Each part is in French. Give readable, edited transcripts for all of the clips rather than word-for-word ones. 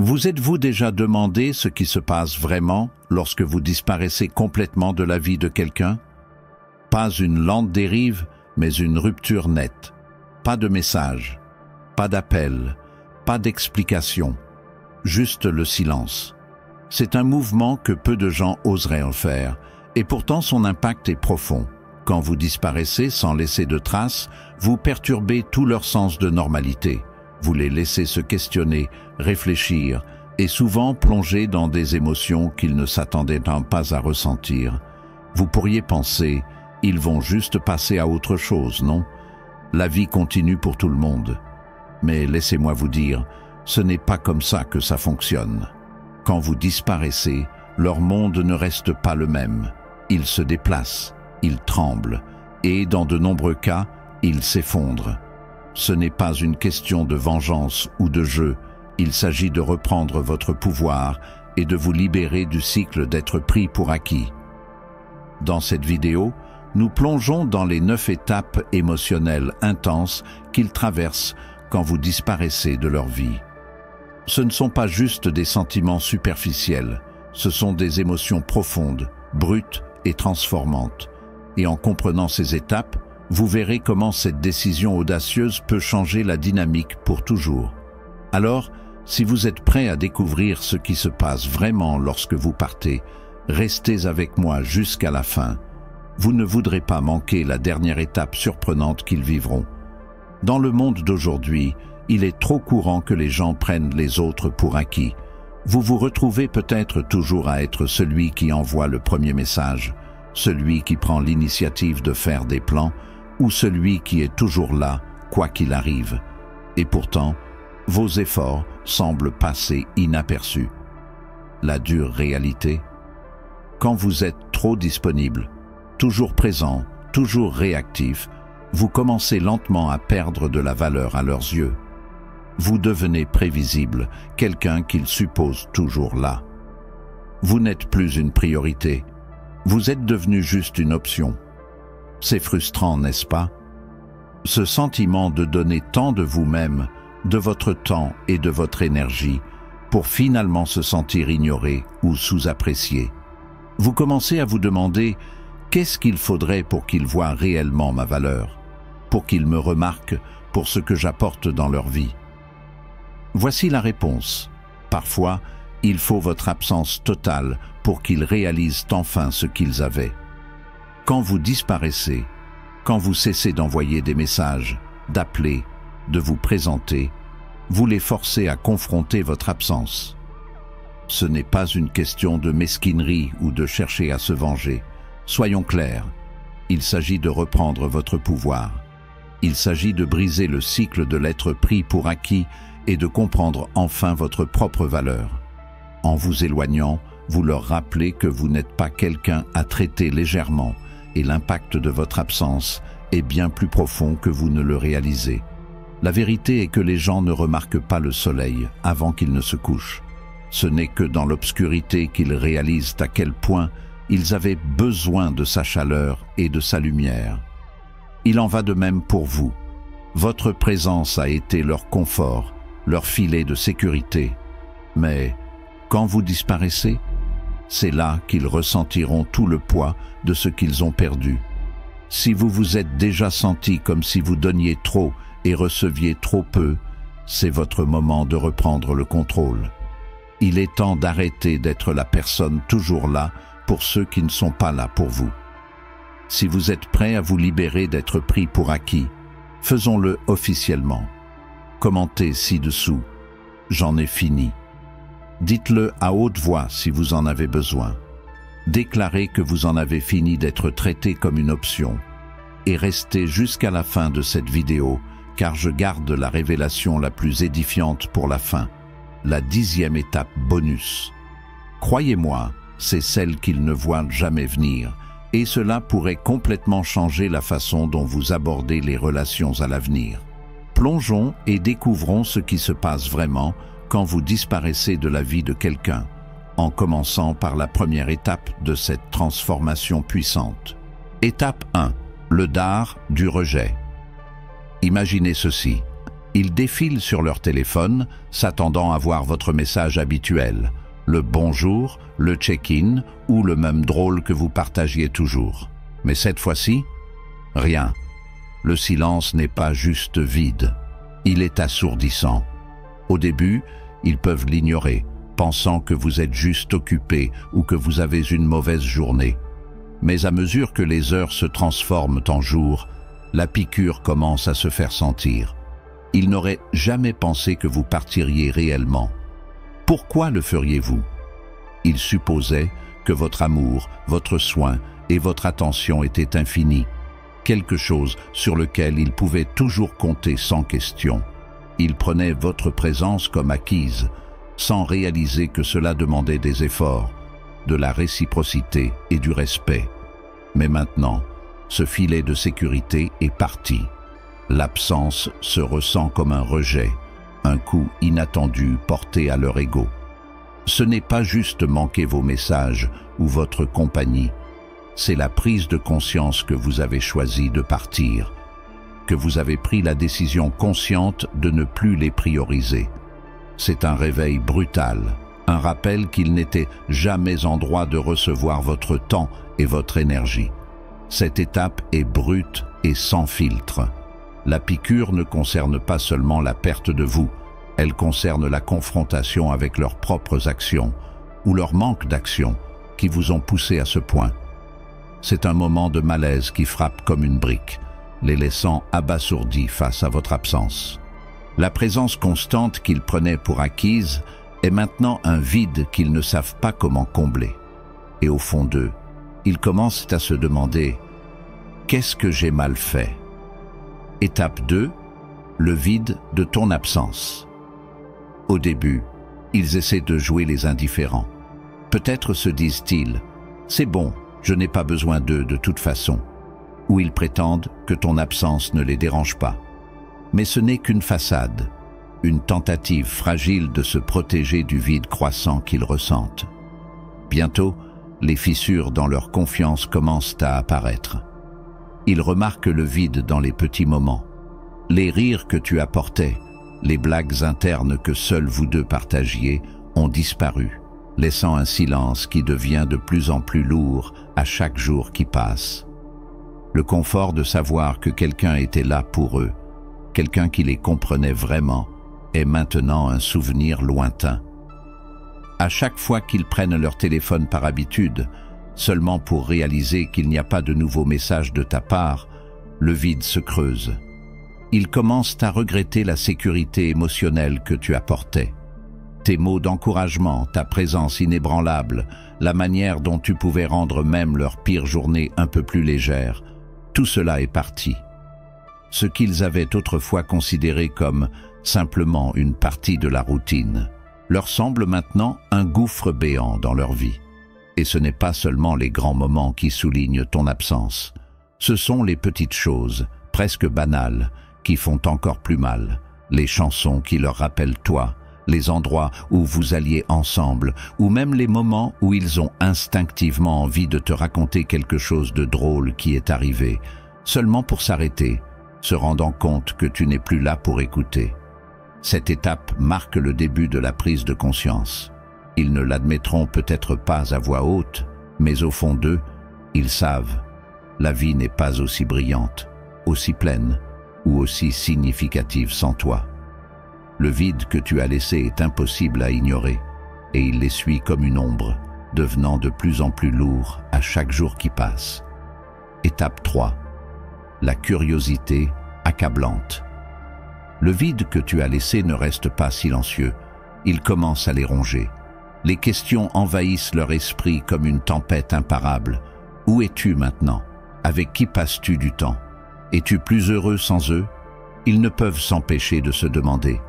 Vous êtes-vous déjà demandé ce qui se passe vraiment lorsque vous disparaissez complètement de la vie de quelqu'un? Pas une lente dérive, mais une rupture nette. Pas de message, pas d'appel, pas d'explication, juste le silence. C'est un mouvement que peu de gens oseraient en faire, et pourtant son impact est profond. Quand vous disparaissez sans laisser de traces, vous perturbez tout leur sens de normalité. Vous les laissez se questionner, réfléchir, et souvent plonger dans des émotions qu'ils ne s'attendaient pas à ressentir. Vous pourriez penser, ils vont juste passer à autre chose, non? La vie continue pour tout le monde. Mais laissez-moi vous dire, ce n'est pas comme ça que ça fonctionne. Quand vous disparaissez, leur monde ne reste pas le même. Il se déplace, il tremble, et dans de nombreux cas, il s'effondre. Ce n'est pas une question de vengeance ou de jeu, il s'agit de reprendre votre pouvoir et de vous libérer du cycle d'être pris pour acquis. Dans cette vidéo, nous plongeons dans les 9 étapes émotionnelles intenses qu'ils traversent quand vous disparaissez de leur vie. Ce ne sont pas juste des sentiments superficiels, ce sont des émotions profondes, brutes et transformantes. Et en comprenant ces étapes, vous verrez comment cette décision audacieuse peut changer la dynamique pour toujours. Alors, si vous êtes prêt à découvrir ce qui se passe vraiment lorsque vous partez, restez avec moi jusqu'à la fin. Vous ne voudrez pas manquer la dernière étape surprenante qu'ils vivront. Dans le monde d'aujourd'hui, il est trop courant que les gens prennent les autres pour acquis. Vous vous retrouvez peut-être toujours à être celui qui envoie le premier message, celui qui prend l'initiative de faire des plans, ou celui qui est toujours là, quoi qu'il arrive. Et pourtant, vos efforts semblent passer inaperçus. La dure réalité? Quand vous êtes trop disponible, toujours présent, toujours réactif, vous commencez lentement à perdre de la valeur à leurs yeux. Vous devenez prévisible, quelqu'un qu'ils supposent toujours là. Vous n'êtes plus une priorité. Vous êtes devenu juste une option. C'est frustrant, n'est-ce pas? Ce sentiment de donner tant de vous-même, de votre temps et de votre énergie, pour finalement se sentir ignoré ou sous-apprécié. Vous commencez à vous demander qu'est-ce qu'il faudrait pour qu'ils voient réellement ma valeur, pour qu'ils me remarquent pour ce que j'apporte dans leur vie. Voici la réponse. Parfois, il faut votre absence totale pour qu'ils réalisent enfin ce qu'ils avaient. Quand vous disparaissez, quand vous cessez d'envoyer des messages, d'appeler, de vous présenter, vous les forcez à confronter votre absence. Ce n'est pas une question de mesquinerie ou de chercher à se venger. Soyons clairs, il s'agit de reprendre votre pouvoir. Il s'agit de briser le cycle de l'être pris pour acquis et de comprendre enfin votre propre valeur. En vous éloignant, vous leur rappelez que vous n'êtes pas quelqu'un à traiter légèrement et l'impact de votre absence est bien plus profond que vous ne le réalisez. La vérité est que les gens ne remarquent pas le soleil avant qu'il ne se couche. Ce n'est que dans l'obscurité qu'ils réalisent à quel point ils avaient besoin de sa chaleur et de sa lumière. Il en va de même pour vous. Votre présence a été leur confort, leur filet de sécurité. Mais quand vous disparaissez, c'est là qu'ils ressentiront tout le poids de ce qu'ils ont perdu. Si vous vous êtes déjà senti comme si vous donniez trop et receviez trop peu, c'est votre moment de reprendre le contrôle. Il est temps d'arrêter d'être la personne toujours là pour ceux qui ne sont pas là pour vous. Si vous êtes prêt à vous libérer d'être pris pour acquis, faisons-le officiellement. Commentez ci-dessous « J'en ai fini ». Dites-le à haute voix si vous en avez besoin. Déclarez que vous en avez fini d'être traité comme une option. Et restez jusqu'à la fin de cette vidéo, car je garde la révélation la plus édifiante pour la fin, la 10e étape bonus. Croyez-moi, c'est celle qu'ils ne voient jamais venir, et cela pourrait complètement changer la façon dont vous abordez les relations à l'avenir. Plongeons et découvrons ce qui se passe vraiment quand vous disparaissez de la vie de quelqu'un, en commençant par la première étape de cette transformation puissante. Étape 1. Le dard du rejet. Imaginez ceci. Ils défilent sur leur téléphone, s'attendant à voir votre message habituel, le bonjour, le check-in ou le même drôle que vous partagiez toujours. Mais cette fois-ci, rien. Le silence n'est pas juste vide, il est assourdissant. Au début, ils peuvent l'ignorer, pensant que vous êtes juste occupé ou que vous avez une mauvaise journée. Mais à mesure que les heures se transforment en jours, la piqûre commence à se faire sentir. Ils n'auraient jamais pensé que vous partiriez réellement. Pourquoi le feriez-vous? Ils supposaient que votre amour, votre soin et votre attention étaient infinis, quelque chose sur lequel ils pouvaient toujours compter sans question. Ils prenaient votre présence comme acquise, sans réaliser que cela demandait des efforts, de la réciprocité et du respect. Mais maintenant, ce filet de sécurité est parti. L'absence se ressent comme un rejet, un coup inattendu porté à leur ego. Ce n'est pas juste manquer vos messages ou votre compagnie, c'est la prise de conscience que vous avez choisi de partir, que vous avez pris la décision consciente de ne plus les prioriser. C'est un réveil brutal, un rappel qu'il n'était jamais en droit de recevoir votre temps et votre énergie. Cette étape est brute et sans filtre. La piqûre ne concerne pas seulement la perte de vous, elle concerne la confrontation avec leurs propres actions ou leur manque d'action qui vous ont poussé à ce point. C'est un moment de malaise qui frappe comme une brique, les laissant abasourdis face à votre absence. La présence constante qu'ils prenaient pour acquise est maintenant un vide qu'ils ne savent pas comment combler. Et au fond d'eux, ils commencent à se demander « Qu'est-ce que j'ai mal fait ?» Étape 2, le vide de ton absence. Au début, ils essaient de jouer les indifférents. Peut-être se disent-ils « C'est bon, je n'ai pas besoin d'eux de toute façon ». Ou ils prétendent que ton absence ne les dérange pas. Mais ce n'est qu'une façade, une tentative fragile de se protéger du vide croissant qu'ils ressentent. Bientôt, les fissures dans leur confiance commencent à apparaître. Ils remarquent le vide dans les petits moments. Les rires que tu apportais, les blagues internes que seuls vous deux partagiez ont disparu, laissant un silence qui devient de plus en plus lourd à chaque jour qui passe. Le confort de savoir que quelqu'un était là pour eux, quelqu'un qui les comprenait vraiment, est maintenant un souvenir lointain. À chaque fois qu'ils prennent leur téléphone par habitude, seulement pour réaliser qu'il n'y a pas de nouveaux messages de ta part, le vide se creuse. Ils commencent à regretter la sécurité émotionnelle que tu apportais. Tes mots d'encouragement, ta présence inébranlable, la manière dont tu pouvais rendre même leur pire journée un peu plus légère, tout cela est parti. Ce qu'ils avaient autrefois considéré comme simplement une partie de la routine, leur semble maintenant un gouffre béant dans leur vie. Et ce n'est pas seulement les grands moments qui soulignent ton absence. Ce sont les petites choses, presque banales, qui font encore plus mal. Les chansons qui leur rappellent toi, les endroits où vous alliez ensemble, ou même les moments où ils ont instinctivement envie de te raconter quelque chose de drôle qui est arrivé, seulement pour s'arrêter, se rendant compte que tu n'es plus là pour écouter. Cette étape marque le début de la prise de conscience. Ils ne l'admettront peut-être pas à voix haute, mais au fond d'eux, ils savent. La vie n'est pas aussi brillante, aussi pleine ou aussi significative sans toi. Le vide que tu as laissé est impossible à ignorer, et il les suit comme une ombre, devenant de plus en plus lourd à chaque jour qui passe. Étape 3. La curiosité accablante. Le vide que tu as laissé ne reste pas silencieux, il commence à les ronger. Les questions envahissent leur esprit comme une tempête imparable. Où es-tu maintenant? Avec qui passes-tu du temps? Es-tu plus heureux sans eux? Ils ne peuvent s'empêcher de se demander.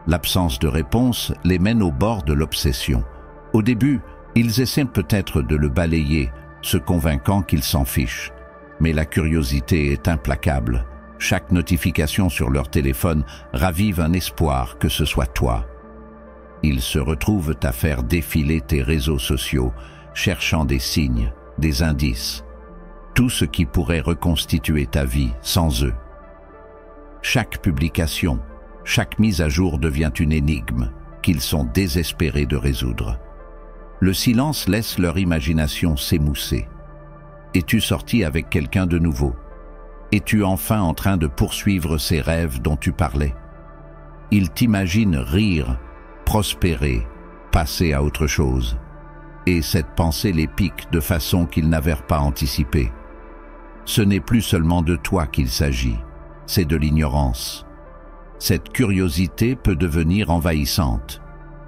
L'absence de réponse les mène au bord de l'obsession. Au début, ils essaient peut-être de le balayer, se convainquant qu'ils s'en fichent. Mais la curiosité est implacable. Chaque notification sur leur téléphone ravive un espoir que ce soit toi. Ils se retrouvent à faire défiler tes réseaux sociaux, cherchant des signes, des indices, tout ce qui pourrait reconstituer ta vie sans eux. Chaque publication, Chaque mise à jour devient une énigme qu'ils sont désespérés de résoudre. Le silence laisse leur imagination s'émousser. Es-tu sorti avec quelqu'un de nouveau? Es-tu enfin en train de poursuivre ces rêves dont tu parlais? Ils t'imaginent rire, prospérer, passer à autre chose. Et cette pensée les pique de façon qu'ils n'avaient pas anticipée. Ce n'est plus seulement de toi qu'il s'agit, c'est de l'ignorance. Cette curiosité peut devenir envahissante.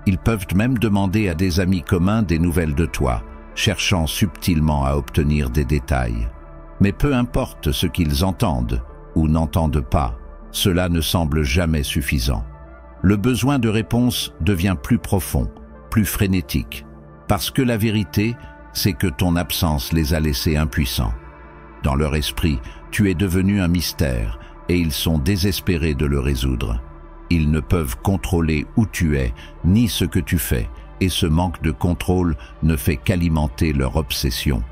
Ils peuvent même demander à des amis communs des nouvelles de toi, cherchant subtilement à obtenir des détails. Mais peu importe ce qu'ils entendent ou n'entendent pas, cela ne semble jamais suffisant. Le besoin de réponse devient plus profond, plus frénétique, parce que la vérité, c'est que ton absence les a laissés impuissants. Dans leur esprit, tu es devenu un mystère et ils sont désespérés de le résoudre. Ils ne peuvent contrôler où tu es, ni ce que tu fais, et ce manque de contrôle ne fait qu'alimenter leur obsession.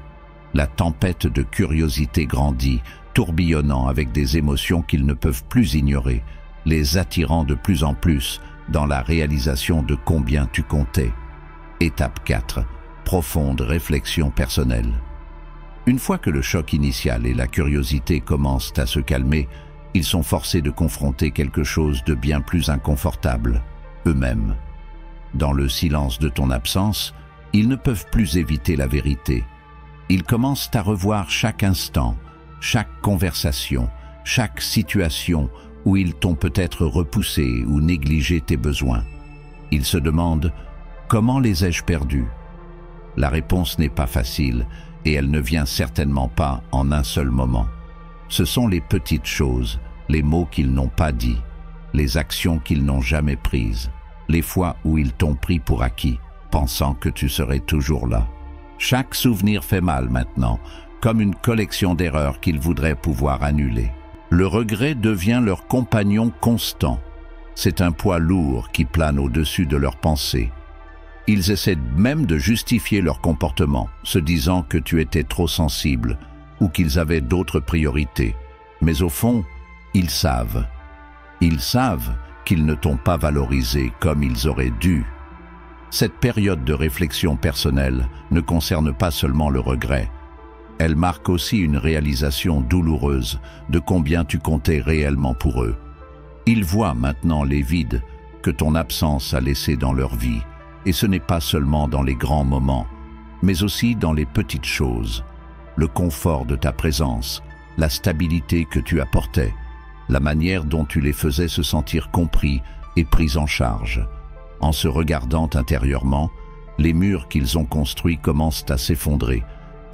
La tempête de curiosité grandit, tourbillonnant avec des émotions qu'ils ne peuvent plus ignorer, les attirant de plus en plus dans la réalisation de combien tu comptais. Étape 4. Profonde réflexion personnelle. Une fois que le choc initial et la curiosité commencent à se calmer, ils sont forcés de confronter quelque chose de bien plus inconfortable, eux-mêmes. Dans le silence de ton absence, ils ne peuvent plus éviter la vérité. Ils commencent à revoir chaque instant, chaque conversation, chaque situation où ils t'ont peut-être repoussé ou négligé tes besoins. Ils se demandent « Comment les ai-je perdus ?» La réponse n'est pas facile et elle ne vient certainement pas en un seul moment. Ce sont les petites choses, les mots qu'ils n'ont pas dits, les actions qu'ils n'ont jamais prises, les fois où ils t'ont pris pour acquis, pensant que tu serais toujours là. Chaque souvenir fait mal maintenant, comme une collection d'erreurs qu'ils voudraient pouvoir annuler. Le regret devient leur compagnon constant. C'est un poids lourd qui plane au-dessus de leurs pensées. Ils essaient même de justifier leur comportement, se disant que tu étais trop sensible ou qu'ils avaient d'autres priorités. Mais au fond, ils savent. Ils savent qu'ils ne t'ont pas valorisé comme ils auraient dû. Cette période de réflexion personnelle ne concerne pas seulement le regret. Elle marque aussi une réalisation douloureuse de combien tu comptais réellement pour eux. Ils voient maintenant les vides que ton absence a laissés dans leur vie, et ce n'est pas seulement dans les grands moments, mais aussi dans les petites choses. Le confort de ta présence, la stabilité que tu apportais, la manière dont tu les faisais se sentir compris et pris en charge. En se regardant intérieurement, les murs qu'ils ont construits commencent à s'effondrer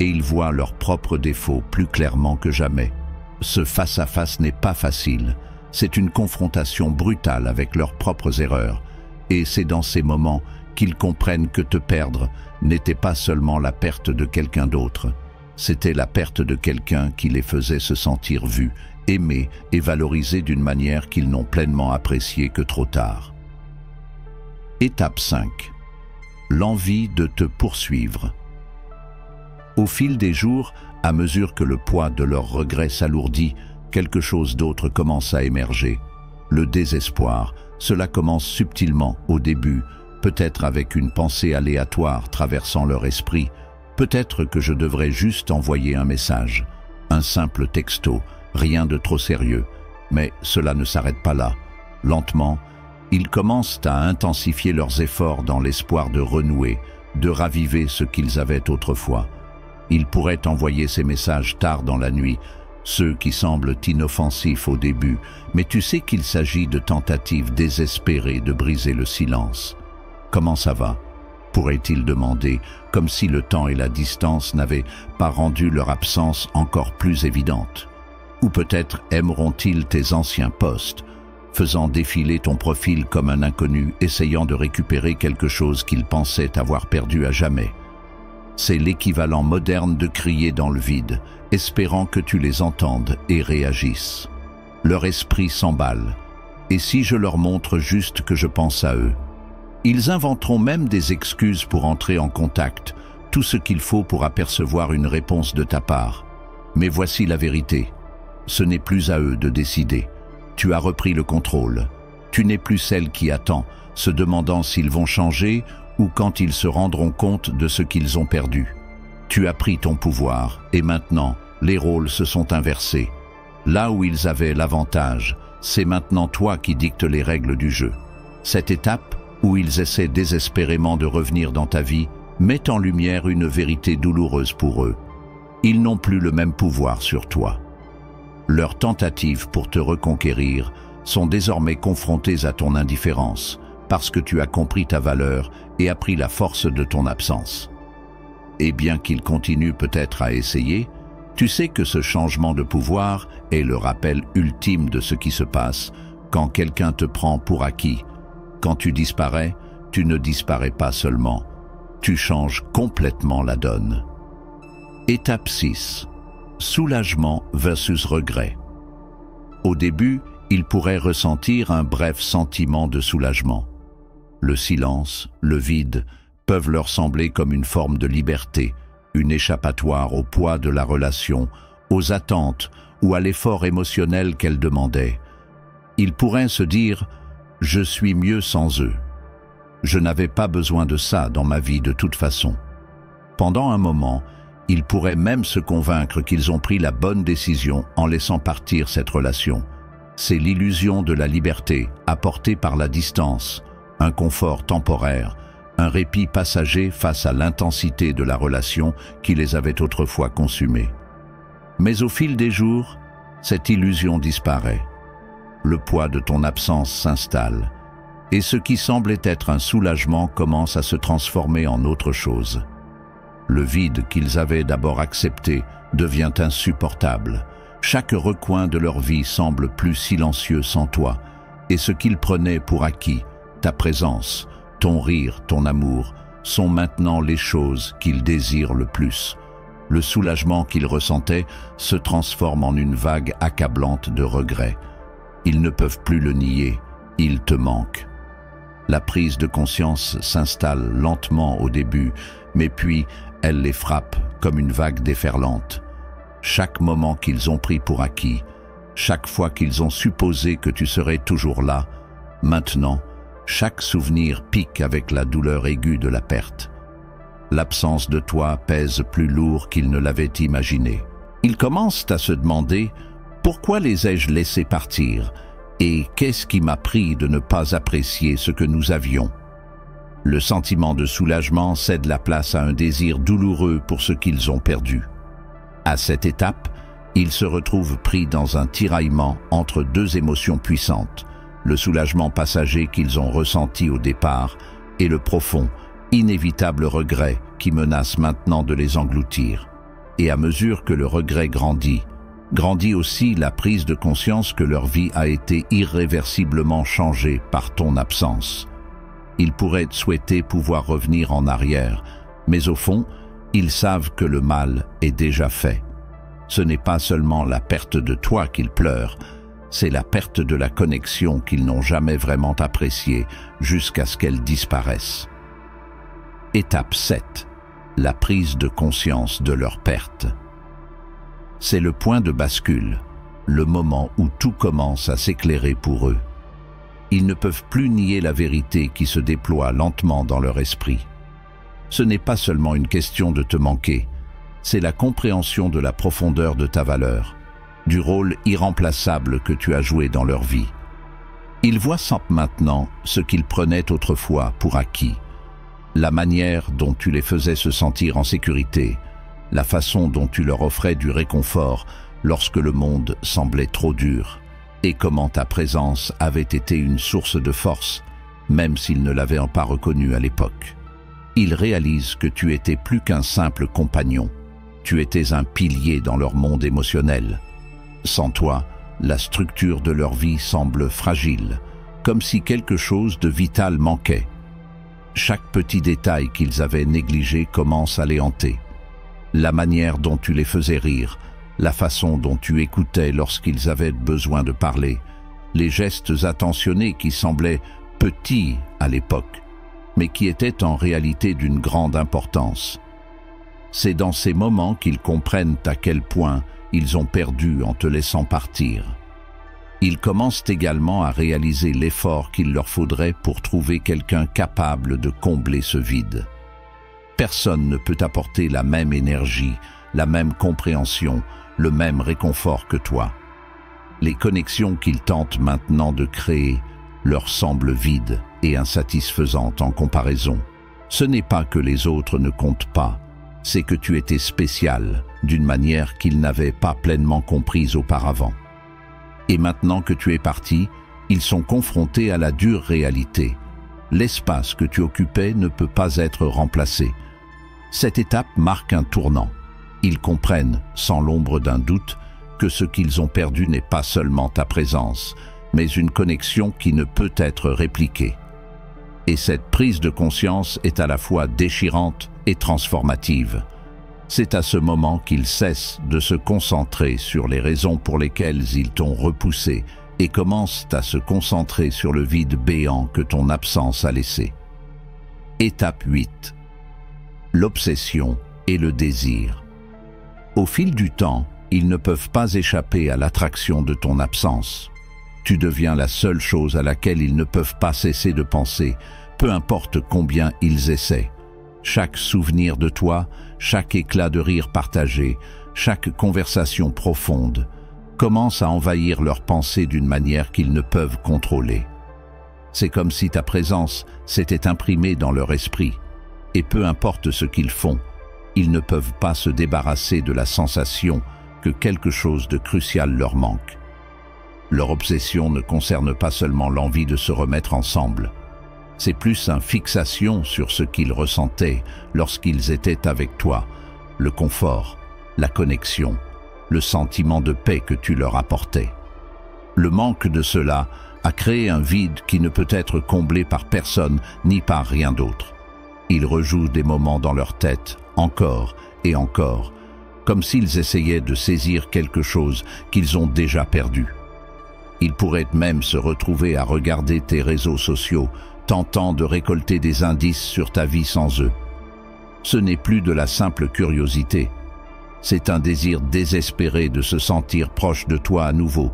et ils voient leurs propres défauts plus clairement que jamais. Ce face-à-face n'est pas facile, c'est une confrontation brutale avec leurs propres erreurs et c'est dans ces moments qu'ils comprennent que te perdre n'était pas seulement la perte de quelqu'un d'autre, c'était la perte de quelqu'un qui les faisait se sentir vus, aimés et valorisés d'une manière qu'ils n'ont pleinement appréciée que trop tard. Étape 5. L'envie de te poursuivre. Au fil des jours, à mesure que le poids de leurs regrets s'alourdit, quelque chose d'autre commence à émerger. Le désespoir, cela commence subtilement au début, peut-être avec une pensée aléatoire traversant leur esprit. Peut-être que je devrais juste envoyer un message, un simple texto, rien de trop sérieux. Mais cela ne s'arrête pas là. Lentement, ils commencent à intensifier leurs efforts dans l'espoir de renouer, de raviver ce qu'ils avaient autrefois. Ils pourraient envoyer ces messages tard dans la nuit, ceux qui semblent inoffensifs au début, mais tu sais qu'il s'agit de tentatives désespérées de briser le silence. « Comment ça va ?» pourrait-il demander, comme si le temps et la distance n'avaient pas rendu leur absence encore plus évidente. Ou peut-être aimeront-ils tes anciens posts, faisant défiler ton profil comme un inconnu, essayant de récupérer quelque chose qu'ils pensaient avoir perdu à jamais. C'est l'équivalent moderne de crier dans le vide, espérant que tu les entendes et réagisses. Leur esprit s'emballe. Et si je leur montre juste que je pense à eux? Ils inventeront même des excuses pour entrer en contact, tout ce qu'il faut pour apercevoir une réponse de ta part. Mais voici la vérité. Ce n'est plus à eux de décider. Tu as repris le contrôle. Tu n'es plus celle qui attend, se demandant s'ils vont changer ou quand ils se rendront compte de ce qu'ils ont perdu. Tu as pris ton pouvoir et maintenant, les rôles se sont inversés. Là où ils avaient l'avantage, c'est maintenant toi qui dictes les règles du jeu. Cette étape, où ils essaient désespérément de revenir dans ta vie, met en lumière une vérité douloureuse pour eux. Ils n'ont plus le même pouvoir sur toi. Leurs tentatives pour te reconquérir sont désormais confrontées à ton indifférence, parce que tu as compris ta valeur et appris la force de ton absence. Et bien qu'ils continuent peut-être à essayer, tu sais que ce changement de pouvoir est le rappel ultime de ce qui se passe quand quelqu'un te prend pour acquis. Quand tu disparais, tu ne disparais pas seulement, tu changes complètement la donne. Étape 6. Soulagement versus regret. Au début, ils pourraient ressentir un bref sentiment de soulagement. Le silence, le vide, peuvent leur sembler comme une forme de liberté, une échappatoire au poids de la relation, aux attentes ou à l'effort émotionnel qu'elle demandait. Ils pourraient se dire « Je suis mieux sans eux. Je n'avais pas besoin de ça dans ma vie de toute façon. » Pendant un moment, ils pourraient même se convaincre qu'ils ont pris la bonne décision en laissant partir cette relation. C'est l'illusion de la liberté apportée par la distance, un confort temporaire, un répit passager face à l'intensité de la relation qui les avait autrefois consumés. Mais au fil des jours, cette illusion disparaît. Le poids de ton absence s'installe, et ce qui semblait être un soulagement commence à se transformer en autre chose. Le vide qu'ils avaient d'abord accepté devient insupportable. Chaque recoin de leur vie semble plus silencieux sans toi, et ce qu'ils prenaient pour acquis, ta présence, ton rire, ton amour, sont maintenant les choses qu'ils désirent le plus. Le soulagement qu'ils ressentaient se transforme en une vague accablante de regrets. Ils ne peuvent plus le nier, ils te manquent. La prise de conscience s'installe lentement au début, mais puis elle les frappe comme une vague déferlante. Chaque moment qu'ils ont pris pour acquis, chaque fois qu'ils ont supposé que tu serais toujours là, maintenant, chaque souvenir pique avec la douleur aiguë de la perte. L'absence de toi pèse plus lourd qu'ils ne l'avaient imaginé. Ils commencent à se demander « Pourquoi les ai-je laissés partir ? Et qu'est-ce qui m'a pris de ne pas apprécier ce que nous avions ?» Le sentiment de soulagement cède la place à un désir douloureux pour ce qu'ils ont perdu. À cette étape, ils se retrouvent pris dans un tiraillement entre deux émotions puissantes, le soulagement passager qu'ils ont ressenti au départ et le profond, inévitable regret qui menace maintenant de les engloutir. Et à mesure que le regret grandit aussi la prise de conscience que leur vie a été irréversiblement changée par ton absence. Ils pourraient souhaiter pouvoir revenir en arrière, mais au fond, ils savent que le mal est déjà fait. Ce n'est pas seulement la perte de toi qu'ils pleurent, c'est la perte de la connexion qu'ils n'ont jamais vraiment appréciée jusqu'à ce qu'elle disparaisse. Étape 7. La prise de conscience de leur perte. C'est le point de bascule, le moment où tout commence à s'éclairer pour eux. Ils ne peuvent plus nier la vérité qui se déploie lentement dans leur esprit. Ce n'est pas seulement une question de te manquer, c'est la compréhension de la profondeur de ta valeur, du rôle irremplaçable que tu as joué dans leur vie. Ils voient maintenant ce qu'ils prenaient autrefois pour acquis, la manière dont tu les faisais se sentir en sécurité, la façon dont tu leur offrais du réconfort lorsque le monde semblait trop dur, et comment ta présence avait été une source de force, même s'ils ne l'avaient pas reconnu à l'époque. Ils réalisent que tu étais plus qu'un simple compagnon, tu étais un pilier dans leur monde émotionnel. Sans toi, la structure de leur vie semble fragile, comme si quelque chose de vital manquait. Chaque petit détail qu'ils avaient négligé commence à les hanter. La manière dont tu les faisais rire, la façon dont tu écoutais lorsqu'ils avaient besoin de parler, les gestes attentionnés qui semblaient petits à l'époque, mais qui étaient en réalité d'une grande importance. C'est dans ces moments qu'ils comprennent à quel point ils ont perdu en te laissant partir. Ils commencent également à réaliser l'effort qu'il leur faudrait pour trouver quelqu'un capable de combler ce vide. Personne ne peut apporter la même énergie, la même compréhension, le même réconfort que toi. Les connexions qu'ils tentent maintenant de créer leur semblent vides et insatisfaisantes en comparaison. Ce n'est pas que les autres ne comptent pas, c'est que tu étais spécial d'une manière qu'ils n'avaient pas pleinement comprise auparavant. Et maintenant que tu es parti, ils sont confrontés à la dure réalité. L'espace que tu occupais ne peut pas être remplacé. Cette étape marque un tournant. Ils comprennent, sans l'ombre d'un doute, que ce qu'ils ont perdu n'est pas seulement ta présence, mais une connexion qui ne peut être répliquée. Et cette prise de conscience est à la fois déchirante et transformative. C'est à ce moment qu'ils cessent de se concentrer sur les raisons pour lesquelles ils t'ont repoussé et commencent à se concentrer sur le vide béant que ton absence a laissé. Étape 8. L'obsession et le désir. Au fil du temps, ils ne peuvent pas échapper à l'attraction de ton absence. Tu deviens la seule chose à laquelle ils ne peuvent pas cesser de penser, peu importe combien ils essaient. Chaque souvenir de toi, chaque éclat de rire partagé, chaque conversation profonde, commence à envahir leurs pensées d'une manière qu'ils ne peuvent contrôler. C'est comme si ta présence s'était imprimée dans leur esprit. Et peu importe ce qu'ils font, ils ne peuvent pas se débarrasser de la sensation que quelque chose de crucial leur manque. Leur obsession ne concerne pas seulement l'envie de se remettre ensemble. C'est plus une fixation sur ce qu'ils ressentaient lorsqu'ils étaient avec toi, le confort, la connexion, le sentiment de paix que tu leur apportais. Le manque de cela a créé un vide qui ne peut être comblé par personne ni par rien d'autre. Ils rejouent des moments dans leur tête, encore et encore, comme s'ils essayaient de saisir quelque chose qu'ils ont déjà perdu. Ils pourraient même se retrouver à regarder tes réseaux sociaux, tentant de récolter des indices sur ta vie sans eux. Ce n'est plus de la simple curiosité. C'est un désir désespéré de se sentir proche de toi à nouveau,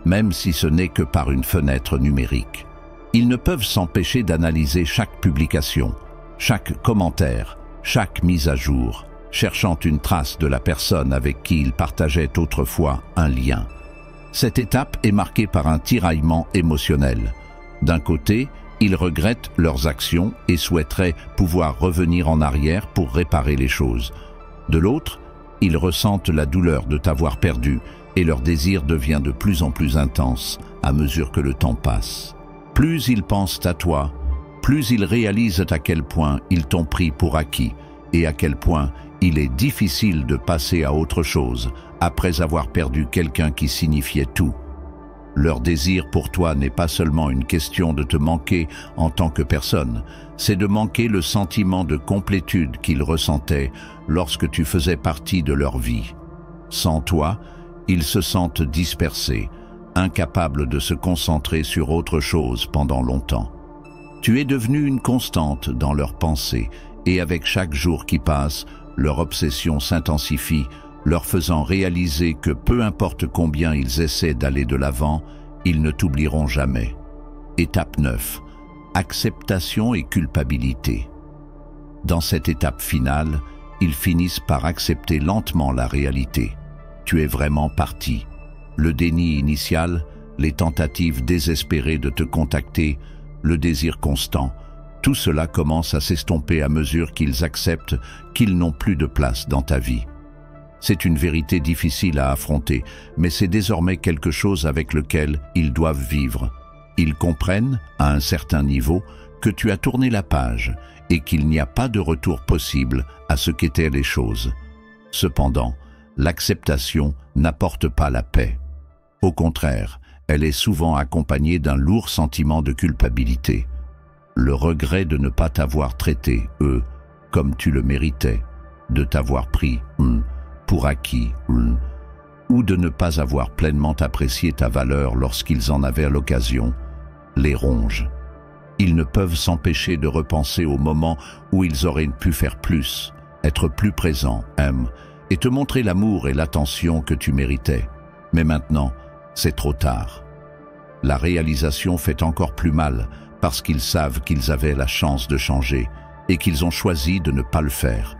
même si ce n'est que par une fenêtre numérique. Ils ne peuvent s'empêcher d'analyser chaque publication, chaque commentaire, chaque mise à jour, cherchant une trace de la personne avec qui ils partageaient autrefois un lien. Cette étape est marquée par un tiraillement émotionnel. D'un côté, ils regrettent leurs actions et souhaiteraient pouvoir revenir en arrière pour réparer les choses. De l'autre, ils ressentent la douleur de t'avoir perdu et leur désir devient de plus en plus intense à mesure que le temps passe. Plus ils pensent à toi, plus ils réalisent à quel point ils t'ont pris pour acquis et à quel point il est difficile de passer à autre chose après avoir perdu quelqu'un qui signifiait tout. Leur désir pour toi n'est pas seulement une question de te manquer en tant que personne, c'est de manquer le sentiment de complétude qu'ils ressentaient lorsque tu faisais partie de leur vie. Sans toi, ils se sentent dispersés, incapables de se concentrer sur autre chose pendant longtemps. Tu es devenu une constante dans leurs pensées et avec chaque jour qui passe, leur obsession s'intensifie, leur faisant réaliser que peu importe combien ils essaient d'aller de l'avant, ils ne t'oublieront jamais. Étape 9. Acceptation et culpabilité. Dans cette étape finale, ils finissent par accepter lentement la réalité. Tu es vraiment parti. Le déni initial, les tentatives désespérées de te contacter, le désir constant, tout cela commence à s'estomper à mesure qu'ils acceptent qu'ils n'ont plus de place dans ta vie. C'est une vérité difficile à affronter, mais c'est désormais quelque chose avec lequel ils doivent vivre. Ils comprennent, à un certain niveau, que tu as tourné la page et qu'il n'y a pas de retour possible à ce qu'étaient les choses. Cependant, l'acceptation n'apporte pas la paix. Au contraire, elle est souvent accompagnée d'un lourd sentiment de culpabilité. Le regret de ne pas t'avoir traité, eux, comme tu le méritais, de t'avoir pris, pour acquis, ou de ne pas avoir pleinement apprécié ta valeur lorsqu'ils en avaient l'occasion, les ronge. Ils ne peuvent s'empêcher de repenser au moment où ils auraient pu faire plus, être plus présents, et te montrer l'amour et l'attention que tu méritais. Mais maintenant, c'est trop tard. La réalisation fait encore plus mal parce qu'ils savent qu'ils avaient la chance de changer et qu'ils ont choisi de ne pas le faire.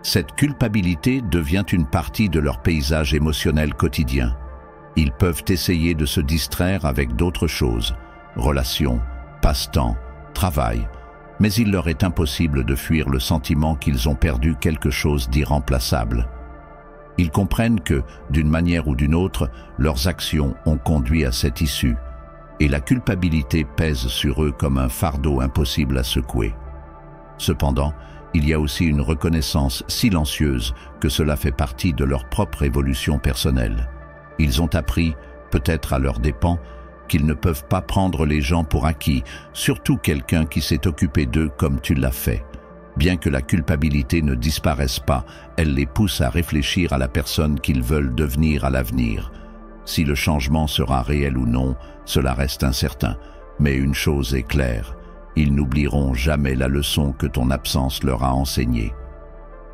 Cette culpabilité devient une partie de leur paysage émotionnel quotidien. Ils peuvent essayer de se distraire avec d'autres choses, relations, passe-temps, travail, mais il leur est impossible de fuir le sentiment qu'ils ont perdu quelque chose d'irremplaçable. Ils comprennent que, d'une manière ou d'une autre, leurs actions ont conduit à cette issue, et la culpabilité pèse sur eux comme un fardeau impossible à secouer. Cependant, il y a aussi une reconnaissance silencieuse que cela fait partie de leur propre évolution personnelle. Ils ont appris, peut-être à leurs dépens, qu'ils ne peuvent pas prendre les gens pour acquis, surtout quelqu'un qui s'est occupé d'eux comme tu l'as fait. Bien que la culpabilité ne disparaisse pas, elle les pousse à réfléchir à la personne qu'ils veulent devenir à l'avenir. Si le changement sera réel ou non, cela reste incertain. Mais une chose est claire, ils n'oublieront jamais la leçon que ton absence leur a enseignée.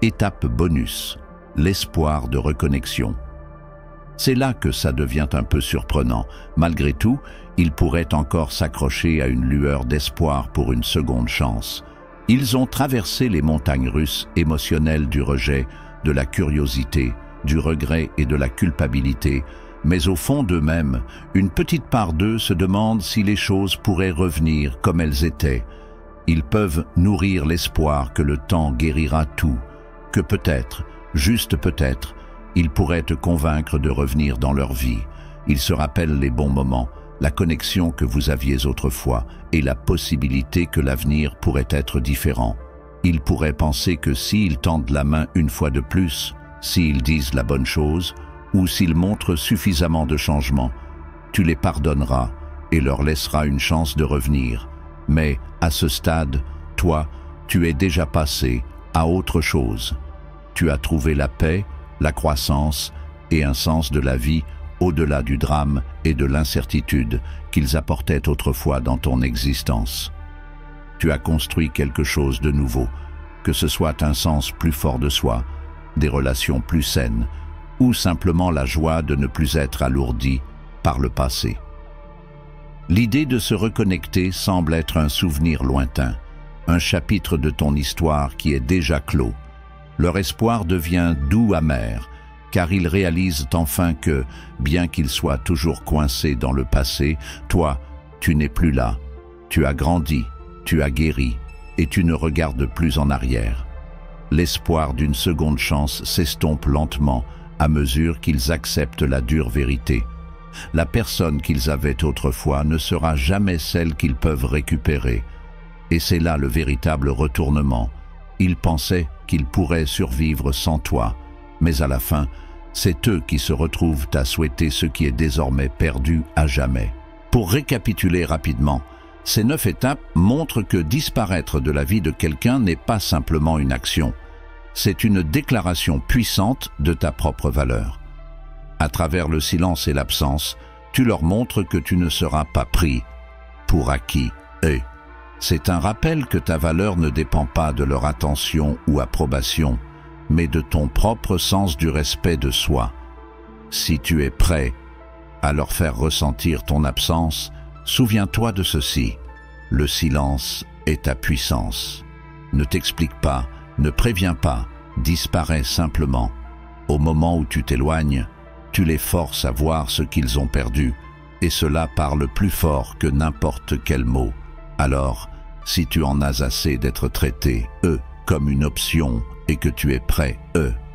Étape bonus, l'espoir de reconnexion. C'est là que ça devient un peu surprenant. Malgré tout, ils pourraient encore s'accrocher à une lueur d'espoir pour une seconde chance. Ils ont traversé les montagnes russes émotionnelles du rejet, de la curiosité, du regret et de la culpabilité, mais au fond d'eux-mêmes, une petite part d'eux se demande si les choses pourraient revenir comme elles étaient. Ils peuvent nourrir l'espoir que le temps guérira tout, que peut-être, juste peut-être, ils pourraient te convaincre de revenir dans leur vie. Ils se rappellent les bons moments, la connexion que vous aviez autrefois et la possibilité que l'avenir pourrait être différent. Ils pourraient penser que s'ils tendent la main une fois de plus, s'ils disent la bonne chose, ou s'ils montrent suffisamment de changement, tu les pardonneras et leur laisseras une chance de revenir. Mais, à ce stade, toi, tu es déjà passé à autre chose. Tu as trouvé la paix, la croissance et un sens de la vie au-delà du drame et de l'incertitude qu'ils apportaient autrefois dans ton existence. Tu as construit quelque chose de nouveau, que ce soit un sens plus fort de soi, des relations plus saines, ou simplement la joie de ne plus être alourdi par le passé. L'idée de se reconnecter semble être un souvenir lointain, un chapitre de ton histoire qui est déjà clos. Leur espoir devient doux amer, car ils réalisent enfin que, bien qu'ils soient toujours coincés dans le passé, toi, tu n'es plus là. Tu as grandi, tu as guéri, et tu ne regardes plus en arrière. L'espoir d'une seconde chance s'estompe lentement, à mesure qu'ils acceptent la dure vérité. La personne qu'ils avaient autrefois ne sera jamais celle qu'ils peuvent récupérer. Et c'est là le véritable retournement. Ils pensaient qu'ils pourraient survivre sans toi, mais à la fin, c'est eux qui se retrouvent à souhaiter ce qui est désormais perdu à jamais. Pour récapituler rapidement, ces 9 étapes montrent que disparaître de la vie de quelqu'un n'est pas simplement une action. C'est une déclaration puissante de ta propre valeur. À travers le silence et l'absence, tu leur montres que tu ne seras pas pris pour acquis. Et c'est un rappel que ta valeur ne dépend pas de leur attention ou approbation, mais de ton propre sens du respect de soi. Si tu es prêt à leur faire ressentir ton absence, souviens-toi de ceci. Le silence est ta puissance. Ne t'explique pas, ne préviens pas, disparaît simplement. Au moment où tu t'éloignes, tu les forces à voir ce qu'ils ont perdu, et cela parle plus fort que n'importe quel mot. Alors, si tu en as assez d'être traité, comme une option, et que tu es prêt,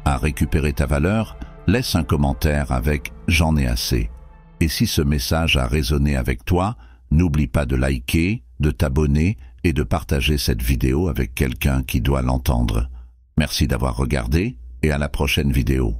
à récupérer ta valeur, laisse un commentaire avec « J'en ai assez ». Et si ce message a résonné avec toi, n'oublie pas de liker, de t'abonner et de partager cette vidéo avec quelqu'un qui doit l'entendre. Merci d'avoir regardé et à la prochaine vidéo.